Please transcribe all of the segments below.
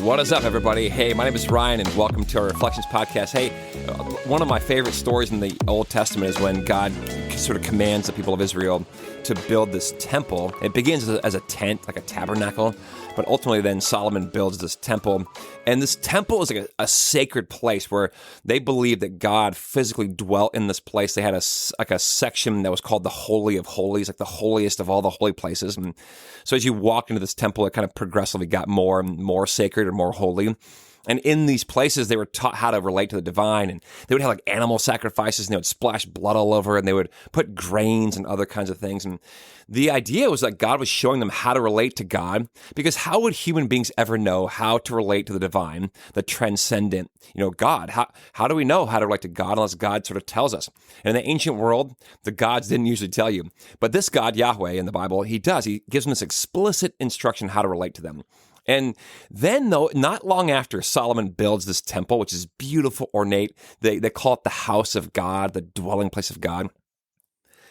What is up, everybody? Hey, my name is Ryan, and welcome to our Reflections podcast. Hey, one of my favorite stories in the Old Testament is when God sort of commands the people of Israel to build this temple. It begins as a tent, like a tabernacle, but ultimately then Solomon builds this temple. And this temple is like a sacred place where they believed that God physically dwelt in this place. They had a section that was called the Holy of Holies, like the holiest of all the holy places. And so as you walked into this temple, it kind of progressively got more and more sacred or more holy. And in these places, they were taught how to relate to the divine, and they would have like animal sacrifices, and they would splash blood all over, and they would put grains and other kinds of things. And the idea was that God was showing them how to relate to God, because how would human beings ever know how to relate to the divine, the transcendent, God? How do we know how to relate to God unless God sort of tells us? And in the ancient world, the gods didn't usually tell you. But this God, Yahweh, in the Bible, he does. He gives them this explicit instruction how to relate to them. And then, though, not long after Solomon builds this temple, which is beautiful, ornate, they call it the house of God, the dwelling place of God.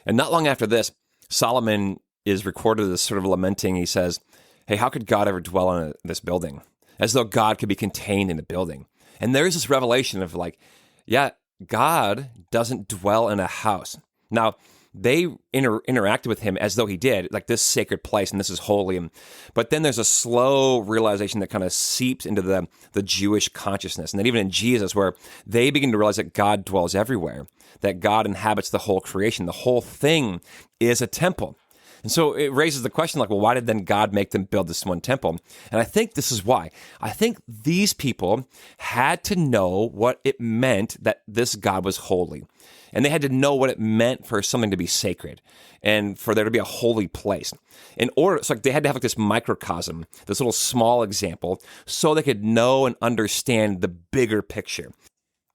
And not long after this, Solomon is recorded as sort of lamenting. He says, hey, how could God ever dwell in this building? As though God could be contained in a building. And there's this revelation of like, yeah, God doesn't dwell in a house. Now, they interacted with him as though he did, like this sacred place, and this is holy. But then there's a slow realization that kind of seeps into the Jewish consciousness. And then even in Jesus, where they begin to realize that God dwells everywhere, that God inhabits the whole creation. The whole thing is a temple. And so it raises the question, like, well, why did then God make them build this one temple? And I think this is why. I think these people had to know what it meant that this God was holy. And they had to know what it meant for something to be sacred and for there to be a holy place. It's like they had to have like this microcosm, this little small example, so they could know and understand the bigger picture.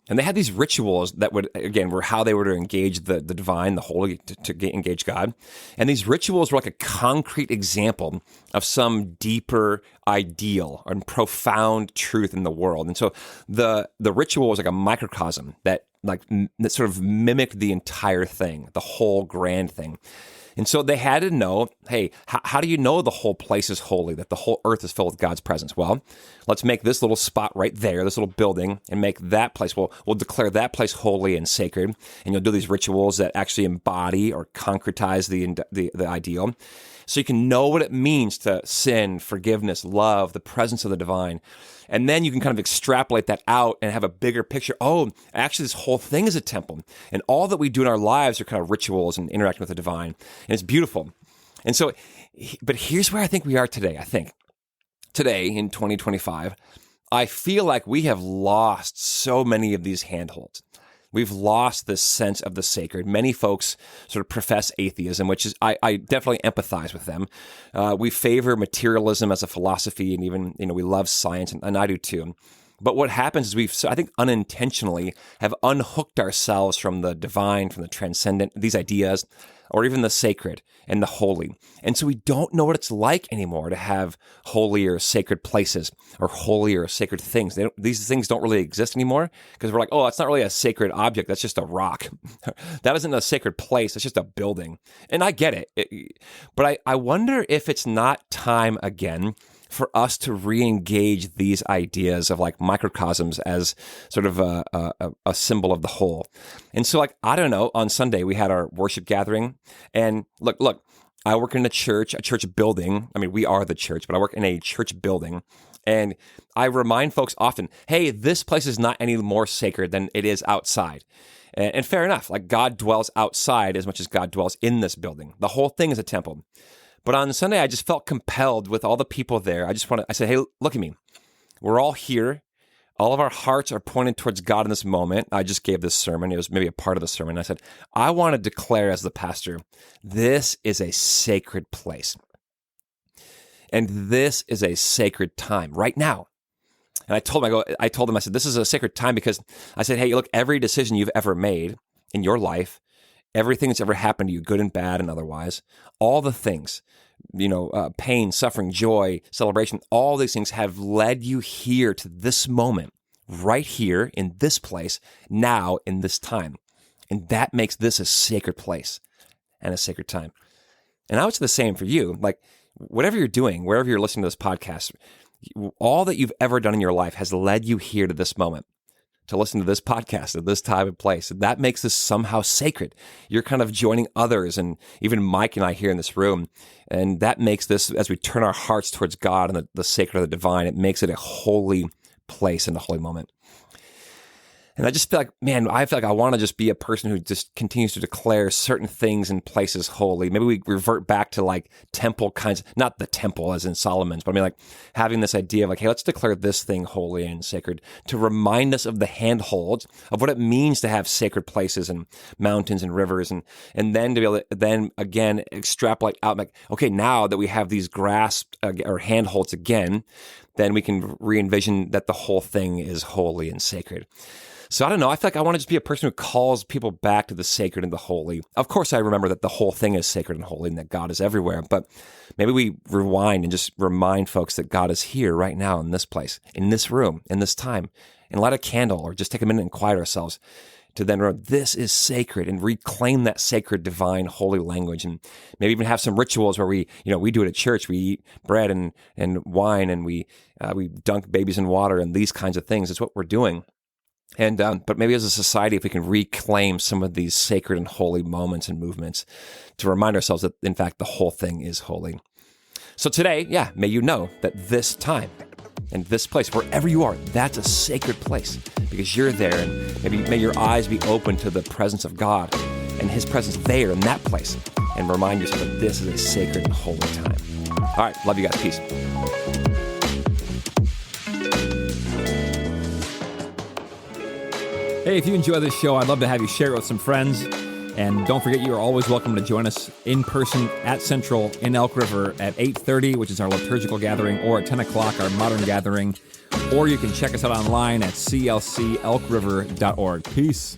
And they had these rituals that were how they were to engage the divine, the holy, to engage God. And these rituals were like a concrete example of some deeper ideal and profound truth in the world. And so the ritual was like a microcosm that sort of mimicked the entire thing, the whole grand thing. And so they had to know, hey, how do you know the whole place is holy, that the whole earth is filled with God's presence? Well, let's make this little spot right there, this little building, and make that place, we'll declare that place holy and sacred, and you'll do these rituals that actually embody or concretize the ideal. So you can know what it means to sin, forgiveness, love, the presence of the divine. And then you can kind of extrapolate that out and have a bigger picture. Oh, actually, this whole thing is a temple. And all that we do in our lives are kind of rituals and interacting with the divine. And it's beautiful. And so, but here's where I think we are today. I think today in 2025, I feel like we have lost so many of these handholds. We've lost this sense of the sacred. Many folks sort of profess atheism, which is, I definitely empathize with them. We favor materialism as a philosophy, and even, we love science, and I do too. But what happens is I think unintentionally have unhooked ourselves from the divine, from the transcendent, these ideas, or even the sacred and the holy. And so we don't know what it's like anymore to have holy or sacred places or holy or sacred things. These things don't really exist anymore because we're like, oh, that's not really a sacred object. That's just a rock. That isn't a sacred place. It's just a building. And I get it. But I wonder if it's not time again for us to re-engage these ideas of like microcosms as sort of a symbol of the whole. And so like, I don't know, on Sunday we had our worship gathering, and look, I work in a church building. I mean, we are the church, but I work in a church building. And I remind folks often, hey, this place is not any more sacred than it is outside. And fair enough, like God dwells outside as much as God dwells in this building. The whole thing is a temple. But on Sunday, I just felt compelled with all the people there. I said, hey, look at me. We're all here. All of our hearts are pointed towards God in this moment. I just gave this sermon. It was maybe a part of the sermon. I said, I want to declare as the pastor, this is a sacred place. And this is a sacred time right now. And I told them, I said, this is a sacred time because I said, hey, look, every decision you've ever made in your life, everything that's ever happened to you, good and bad and otherwise, all the things, pain, suffering, joy, celebration, all these things have led you here to this moment, right here in this place, now in this time. And that makes this a sacred place and a sacred time. And I would say the same for you. Like, whatever you're doing, wherever you're listening to this podcast, All that you've ever done in your life has led you here to this moment, to listen to this podcast at this time and place. That makes this somehow sacred. You're kind of joining others, and even Mike and I here in this room. And that makes this, as we turn our hearts towards God and the sacred or the divine, it makes it a holy place and a holy moment. And I just feel like, man, I feel like I want to just be a person who just continues to declare certain things and places holy. Maybe we revert back to like temple kinds, not the temple as in Solomon's, but I mean like having this idea of like, hey, let's declare this thing holy and sacred to remind us of the handholds of what it means to have sacred places and mountains and rivers, and then to be able to then again extrapolate out like, okay, now that we have these grasps or handholds again, then we can re-envision that the whole thing is holy and sacred. So I don't know, I feel like I want to just be a person who calls people back to the sacred and the holy. Of course, I remember that the whole thing is sacred and holy and that God is everywhere, but maybe we rewind and just remind folks that God is here right now in this place, in this room, in this time, and light a candle or just take a minute and quiet ourselves to then remember this is sacred and reclaim that sacred, divine, holy language, and maybe even have some rituals where we do it at church. We eat bread and wine, and we dunk babies in water and these kinds of things. It's what we're doing. And but maybe as a society, if we can reclaim some of these sacred and holy moments and movements to remind ourselves that, in fact, the whole thing is holy. So today, may you know that this time and this place, wherever you are, that's a sacred place because you're there. And maybe may your eyes be open to the presence of God and His presence there in that place, and remind yourself that this is a sacred and holy time. All right, love you guys. Peace. Hey, if you enjoy this show, I'd love to have you share it with some friends. And don't forget, you are always welcome to join us in person at Central in Elk River at 8:30, which is our liturgical gathering, or at 10 o'clock, our modern gathering. Or you can check us out online at clcelkriver.org. Peace.